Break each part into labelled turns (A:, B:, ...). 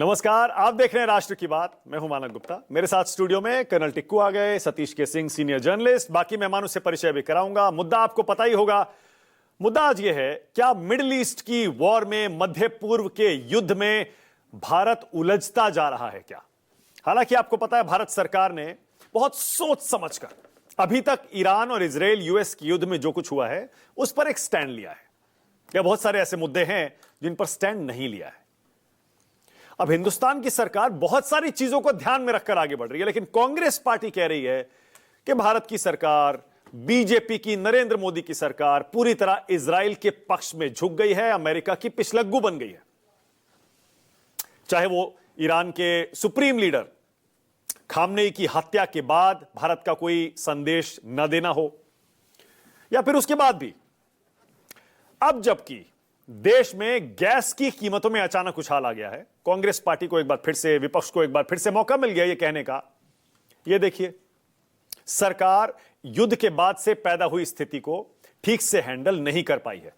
A: नमस्कार, आप देख रहे हैं राष्ट्र की बात। मैं हूं मानक गुप्ता। मेरे साथ स्टूडियो में कर्नल टिक्कू आ गए, सतीश के सिंह सीनियर जर्नलिस्ट, बाकी मेहमानों से परिचय भी कराऊंगा। मुद्दा आपको पता ही होगा। मुद्दा आज यह है, क्या मिडिल ईस्ट की वॉर में, मध्य पूर्व के युद्ध में भारत उलझता जा रहा है क्या? हालांकि आपको पता है, भारत सरकार ने बहुत सोच समझकर अभी तक ईरान और इजराइल यूएस के युद्ध में जो कुछ हुआ है उस पर एक स्टैंड लिया है। या बहुत सारे ऐसे मुद्दे हैं जिन पर स्टैंड नहीं लिया है। अब हिंदुस्तान की सरकार बहुत सारी चीजों को ध्यान में रखकर आगे बढ़ रही है, लेकिन कांग्रेस पार्टी कह रही है कि भारत की सरकार, बीजेपी की, नरेंद्र मोदी की सरकार पूरी तरह इजराइल के पक्ष में झुक गई है, अमेरिका की पिछलग्गू बन गई है। चाहे वो ईरान के सुप्रीम लीडर खामनेई की हत्या के बाद भारत का कोई संदेश न देना हो, या फिर उसके बाद भी। अब जबकि देश में गैस की कीमतों में अचानक उछाल आ गया है, कांग्रेस पार्टी को एक बार फिर से, विपक्ष को एक बार फिर से मौका मिल गया ये कहने का, ये देखिए, सरकार युद्ध के बाद से पैदा हुई स्थिति को ठीक से हैंडल नहीं कर पाई है।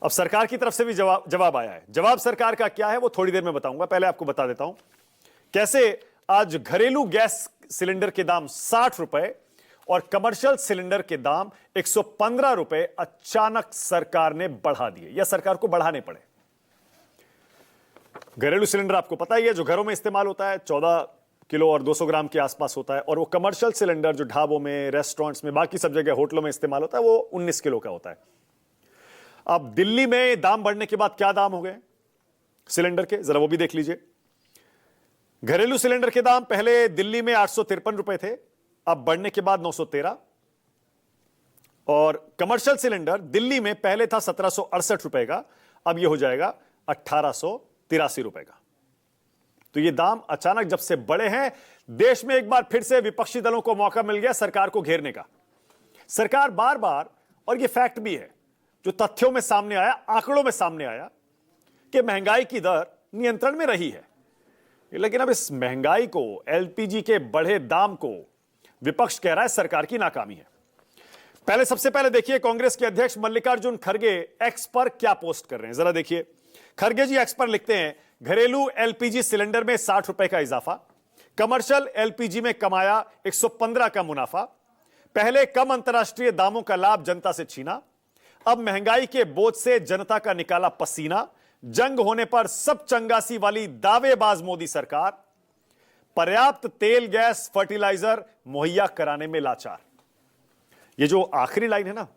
A: अब सरकार की तरफ से भी जवाब आया है। जवाब सरकार का क्या है वो थोड़ी देर में बताऊंगा। पहले आपको बता देता हूं कैसे आज घरेलू गैस सिलेंडर के दाम 60 रुपए और कमर्शियल सिलेंडर के दाम 115 रुपए अचानक सरकार ने बढ़ा दिए, या सरकार को बढ़ाने पड़े। घरेलू सिलेंडर आपको पता ही है, जो घरों में इस्तेमाल होता है, 14 किलो और 200 ग्राम के आसपास होता है, और वो कमर्शियल सिलेंडर जो ढाबों में, रेस्टोरेंट्स में, बाकी सब जगह होटलों में इस्तेमाल होता है, वो 19 किलो का होता है। अब दिल्ली में दाम बढ़ने के बाद क्या दाम हो गए सिलेंडर के, जरा वो भी देख लीजिए। घरेलू सिलेंडर के दाम पहले दिल्ली में 853 रुपए थे, अब बढ़ने के बाद 913, और कमर्शियल सिलेंडर दिल्ली में पहले था 1768 रुपए का, अब यह हो जाएगा 1883 रुपए का। तो ये दाम अचानक जब से बढ़े हैं, देश में एक बार फिर से विपक्षी दलों को मौका मिल गया सरकार को घेरने का। सरकार बार बार, और ये फैक्ट भी है जो तथ्यों में सामने आया, आंकड़ों में सामने आया, कि महंगाई की दर नियंत्रण में रही है, लेकिन अब इस महंगाई को, एलपीजी के बढ़े दाम को विपक्ष कह रहा है सरकार की नाकामी है। पहले, सबसे पहले देखिए कांग्रेस के अध्यक्ष मल्लिकार्जुन खड़गे एक्स पर क्या पोस्ट कर रहे हैं, जरा देखिए। खड़गे जी एक्स पर लिखते हैं, घरेलू एलपीजी सिलेंडर में 60 रुपए का इजाफा, कमर्शियल एलपीजी में कमाया 115 का मुनाफा, पहले कम अंतरराष्ट्रीय दामों का लाभ जनता से छीना, अब महंगाई के बोझ से जनता का निकाला पसीना, जंग होने पर सब चंगासी वाली दावेबाज मोदी सरकार, पर्याप्त तेल, गैस, फर्टिलाइजर मुहैया कराने में लाचार। ये जो आखिरी लाइन है ना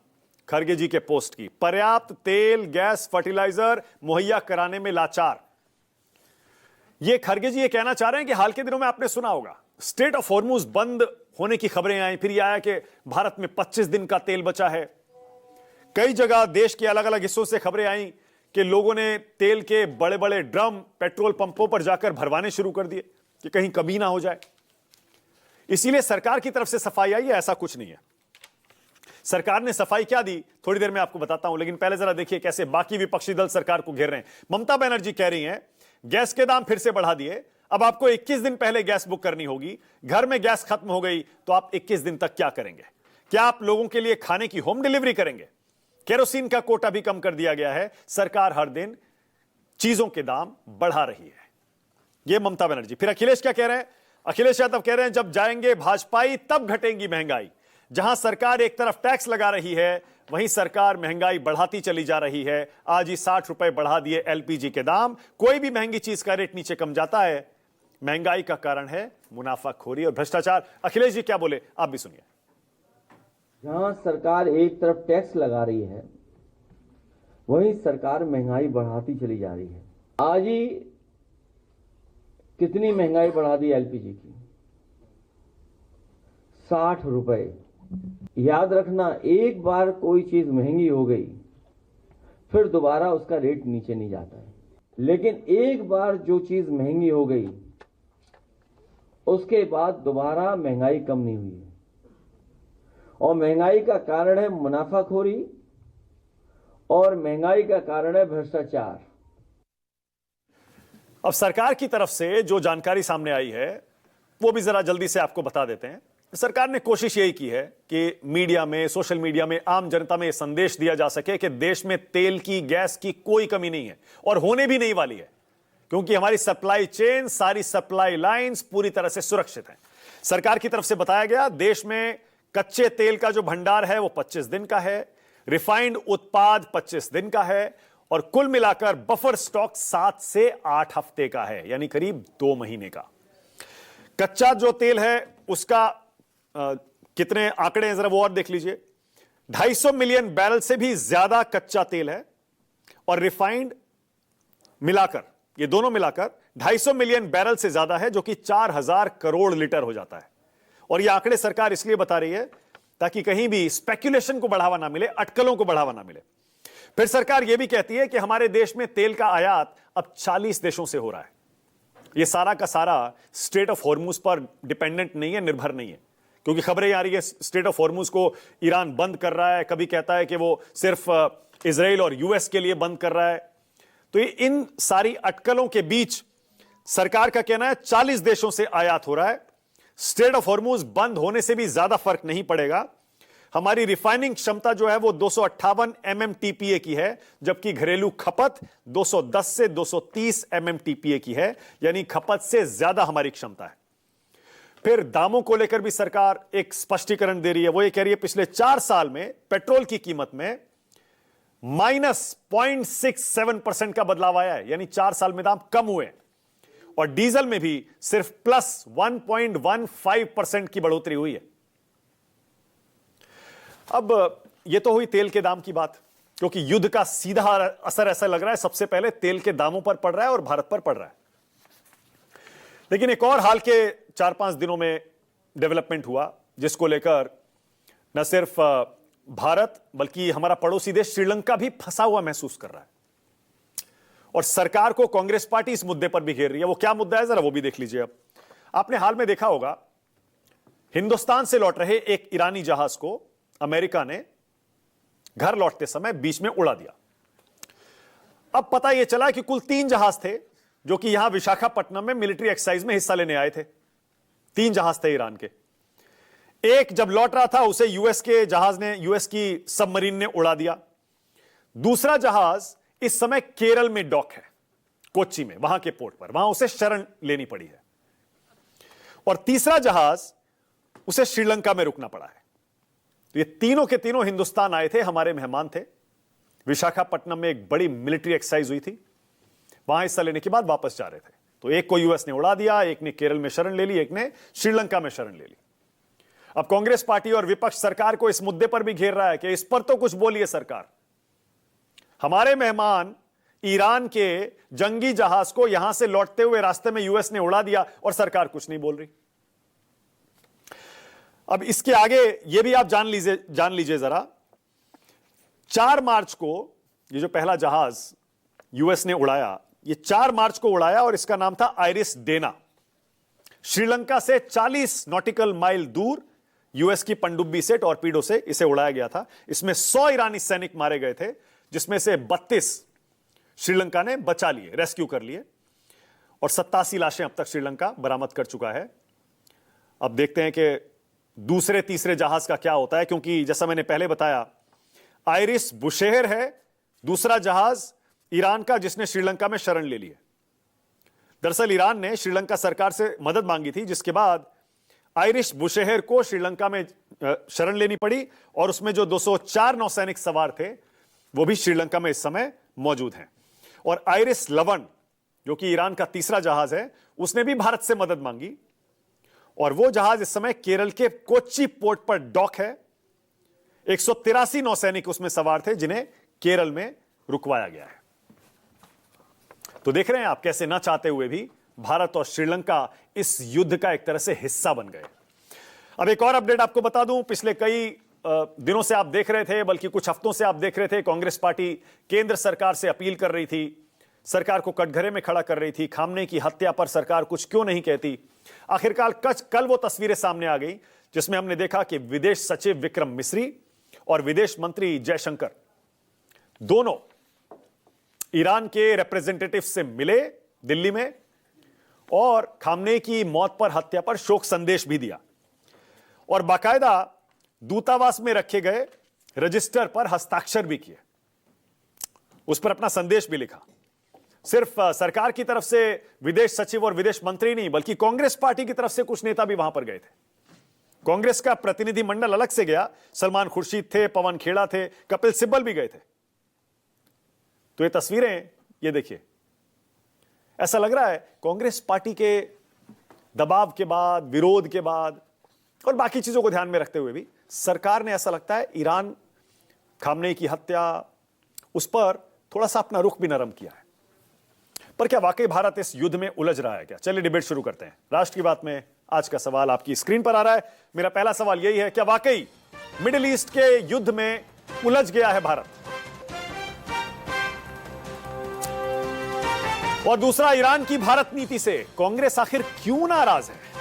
A: खड़गे जी के पोस्ट की, पर्याप्त तेल, गैस, फर्टिलाइजर मुहैया कराने में लाचार, ये खड़गे जी ये कहना चाह रहे हैं कि हाल के दिनों में आपने सुना होगा, स्ट्रेट ऑफ हॉर्मुज बंद होने की खबरें आई, फिर यह आया कि भारत में 25 दिन का तेल बचा है। कई जगह देश के अलग अलग हिस्सों से खबरें आई कि लोगों ने तेल के बड़े बड़े ड्रम पेट्रोल पंपों पर जाकर भरवाने शुरू कर दिए कि कहीं कमी ना हो जाए। इसीलिए सरकार की तरफ से सफाई आई है, ऐसा कुछ नहीं है। सरकार ने सफाई क्या दी, थोड़ी देर में आपको बताता हूं, लेकिन पहले जरा देखिए कैसे बाकी विपक्षी दल सरकार को घेर रहे हैं। ममता बनर्जी कह रही हैं, गैस के दाम फिर से बढ़ा दिए, अब आपको 21 दिन पहले गैस बुक करनी होगी। घर में गैस खत्म हो गई तो आप 21 दिन तक क्या करेंगे? क्या आप लोगों के लिए खाने की होम डिलीवरी करेंगे? केरोसिन का कोटा भी कम कर दिया गया है। सरकार हर दिन चीजों के दाम बढ़ा रही है। यह ममता बनर्जी। फिर अखिलेश क्या कह रहे हैं? अखिलेश यादव कह रहे हैं, जब जाएंगे भाजपाई तब घटेंगी महंगाई। जहां सरकार एक तरफ टैक्स लगा रही है, वहीं सरकार महंगाई बढ़ाती चली जा रही है। आज ही 60 रुपए बढ़ा दिए एलपीजी के दाम। कोई भी महंगी चीज का रेट नीचे कम जाता है, महंगाई का कारण है मुनाफाखोरी और भ्रष्टाचार। अखिलेश जी क्या बोले, आप भी सुनिए।
B: जहां सरकार एक तरफ टैक्स लगा रही है, वहीं सरकार महंगाई बढ़ाती चली जा रही है। आज ही कितनी महंगाई बढ़ा दी एलपीजी की? 60 रुपए। याद रखना, एक बार कोई चीज महंगी हो गई फिर दोबारा उसका रेट नीचे नहीं जाता है, लेकिन एक बार जो चीज महंगी हो गई उसके बाद दोबारा महंगाई कम नहीं हुई है। और महंगाई का कारण है मुनाफाखोरी, और महंगाई का कारण है भ्रष्टाचार।
A: अब सरकार की तरफ से जो जानकारी सामने आई है वो भी जरा जल्दी से आपको बता देते हैं। सरकार ने कोशिश यही की है कि मीडिया में, सोशल मीडिया में, आम जनता में संदेश दिया जा सके कि देश में तेल की, गैस की कोई कमी नहीं है और होने भी नहीं वाली है, क्योंकि हमारी सप्लाई चेन, सारी सप्लाई लाइंस पूरी तरह से सुरक्षित हैं। सरकार की तरफ से बताया गया देश में कच्चे तेल का जो भंडार है वो 25 दिन का है, रिफाइंड उत्पाद 25 दिन का है, और कुल मिलाकर बफर स्टॉक 7 से 8 हफ्ते का है, यानी करीब 2 महीने का। कच्चा जो तेल है उसका कितने आंकड़े हैं जरा वो और देख लीजिए। 250 मिलियन बैरल से भी ज्यादा कच्चा तेल है, और रिफाइंड मिलाकर, ये दोनों मिलाकर 250 मिलियन बैरल से ज्यादा है, जो कि 4000 करोड़ लीटर हो जाता है। और ये आंकड़े सरकार इसलिए बता रही है ताकि कहीं भी स्पेक्यूलेशन को बढ़ावा ना मिले, अटकलों को बढ़ावा ना मिले। फिर सरकार यह भी कहती है कि हमारे देश में तेल का आयात अब 40 देशों से हो रहा है। यह सारा का सारा स्ट्रेट ऑफ हॉर्मुज पर डिपेंडेंट नहीं है, निर्भर नहीं है, क्योंकि खबरें आ रही है स्ट्रेट ऑफ हॉर्मुज को ईरान बंद कर रहा है, कभी कहता है कि वो सिर्फ इजराइल और यूएस के लिए बंद कर रहा है। तो ये इन सारी अटकलों के बीच सरकार का कहना है 40 देशों से आयात हो रहा है। स्ट्रेट ऑफ हॉर्मुज बंद होने से भी ज्यादा फर्क नहीं पड़ेगा। हमारी रिफाइनिंग क्षमता जो है वो 258 MMTPA की है, जबकि घरेलू खपत 210 से 230 MMTPA की है, यानी खपत से ज्यादा हमारी क्षमता है। फिर दामों को लेकर भी सरकार एक स्पष्टीकरण दे रही है। वो ये कह रही है पिछले 4 साल में पेट्रोल की कीमत में -0.67% का बदलाव आया है, यानी 4 साल में दाम कम हुए, और डीजल में भी सिर्फ +1.15% की बढ़ोतरी हुई है। अब यह तो हुई तेल के दाम की बात, क्योंकि युद्ध का सीधा असर ऐसा लग रहा है सबसे पहले तेल के दामों पर पड़ रहा है और भारत पर पड़ रहा है। लेकिन एक और हाल के 4-5 दिनों में डेवलपमेंट हुआ, जिसको लेकर न सिर्फ भारत बल्कि हमारा पड़ोसी देश श्रीलंका भी फंसा हुआ महसूस कर रहा है, और सरकार को कांग्रेस पार्टी इस मुद्दे पर भी घेर रही है। वो क्या मुद्दा है जरा वो भी देख लीजिए। अब आपने हाल में देखा होगा, हिंदुस्तान से लौट रहे एक ईरानी जहाज को अमेरिका ने घर लौटते समय बीच में उड़ा दिया। अब पता यह चला कि कुल 3 जहाज थे जो कि यहां विशाखापट्टनम में मिलिट्री एक्सरसाइज में हिस्सा लेने आए थे। 3 जहाज थे ईरान के। एक जब लौट रहा था उसे यूएस के जहाज ने, यूएस की सबमरीन ने उड़ा दिया। दूसरा जहाज इस समय केरल में डॉक है, कोच्चि में, वहां के पोर्ट पर, वहां उसे शरण लेनी पड़ी है। और तीसरा जहाज उसे श्रीलंका में रुकना पड़ा है। तो ये तीनों के तीनों हिंदुस्तान आए थे, हमारे मेहमान थे। विशाखापट्टनम में एक बड़ी मिलिट्री एक्सरसाइज हुई थी, वहां हिस्सा लेने के बाद वापस जा रहे थे। तो एक को यूएस ने उड़ा दिया, एक ने केरल में शरण ले ली, एक ने श्रीलंका में शरण ले ली। अब कांग्रेस पार्टी और विपक्ष सरकार को इस मुद्दे पर भी घेर रहा है कि इस पर तो कुछ बोलिए सरकार। हमारे मेहमान ईरान के जंगी जहाज को यहां से लौटते हुए रास्ते में यूएस ने उड़ा दिया और सरकार कुछ नहीं बोल रही। अब इसके आगे यह भी आप जान लीजिए जरा। 4 मार्च को ये जो पहला जहाज यूएस ने उड़ाया, ये 4 मार्च को उड़ाया और इसका नाम था आइरिस डेना। श्रीलंका से 40 नॉटिकल माइल दूर यूएस की पनडुब्बी से, टॉर्पीडो से इसे उड़ाया गया था। इसमें 100 ईरानी सैनिक मारे गए थे, जिसमें से 32 श्रीलंका ने बचा लिए, रेस्क्यू कर लिए, और 87 लाशें अब तक श्रीलंका बरामद कर चुका है। अब देखते हैं कि दूसरे तीसरे जहाज का क्या होता है, क्योंकि जैसा मैंने पहले बताया, आइरिस बुशेहर है दूसरा जहाज ईरान का जिसने श्रीलंका में शरण ले ली है। दरअसल ईरान ने श्रीलंका सरकार से मदद मांगी थी, जिसके बाद आइरिश बुशेहर को श्रीलंका में शरण लेनी पड़ी, और उसमें जो 204 नौसैनिक सवार थे वो भी श्रीलंका में इस समय मौजूद हैं। और आइरिस लवन, जो कि ईरान का तीसरा जहाज है, उसने भी भारत से मदद मांगी, और वो जहाज इस समय केरल के कोच्चि पोर्ट पर डॉक है। 183 नौसैनिक उसमें सवार थे, जिन्हें केरल में रुकवाया गया है। तो देख रहे हैं आप कैसे ना चाहते हुए भी भारत और श्रीलंका इस युद्ध का एक तरह से हिस्सा बन गए। अब एक और अपडेट आपको बता दूं, पिछले कई दिनों से आप देख रहे थे, बल्कि कुछ हफ्तों से आप देख रहे थे, कांग्रेस पार्टी केंद्र सरकार से अपील कर रही थी, सरकार को कटघरे में खड़ा कर रही थी। खामने की हत्या पर सरकार कुछ क्यों नहीं कहती। आखिरकार कल वो तस्वीरें सामने आ गई जिसमें हमने देखा कि विदेश सचिव विक्रम मिस्री और विदेश मंत्री जयशंकर दोनों ईरान के रिप्रेजेंटेटिव से मिले दिल्ली में, और खामने की मौत पर, हत्या पर शोक संदेश भी दिया, और बाकायदा दूतावास में रखे गए रजिस्टर पर हस्ताक्षर भी किए, उस पर अपना संदेश भी लिखा। सिर्फ सरकार की तरफ से विदेश सचिव और विदेश मंत्री नहीं, बल्कि कांग्रेस पार्टी की तरफ से कुछ नेता भी वहां पर गए थे। कांग्रेस का प्रतिनिधि मंडल अलग से गया, सलमान खुर्शीद थे, पवन खेड़ा थे, कपिल सिब्बल भी गए थे। तो ये तस्वीरें ये देखिए, ऐसा लग रहा है कांग्रेस पार्टी के दबाव के बाद, विरोध के बाद और बाकी चीजों को ध्यान में रखते हुए भी सरकार ने, ऐसा लगता है, ईरान खामनेई की हत्या, उस पर थोड़ा सा अपना रुख भी नरम किया है। पर क्या वाकई भारत इस युद्ध में उलझ रहा है क्या? चलिए डिबेट शुरू करते हैं। राष्ट्र की बात में आज का सवाल आपकी स्क्रीन पर आ रहा है। मेरा पहला सवाल यही है, क्या वाकई मिडिल ईस्ट के युद्ध में उलझ गया है भारत? और दूसरा, ईरान की भारत नीति से कांग्रेस आखिर क्यों नाराज है?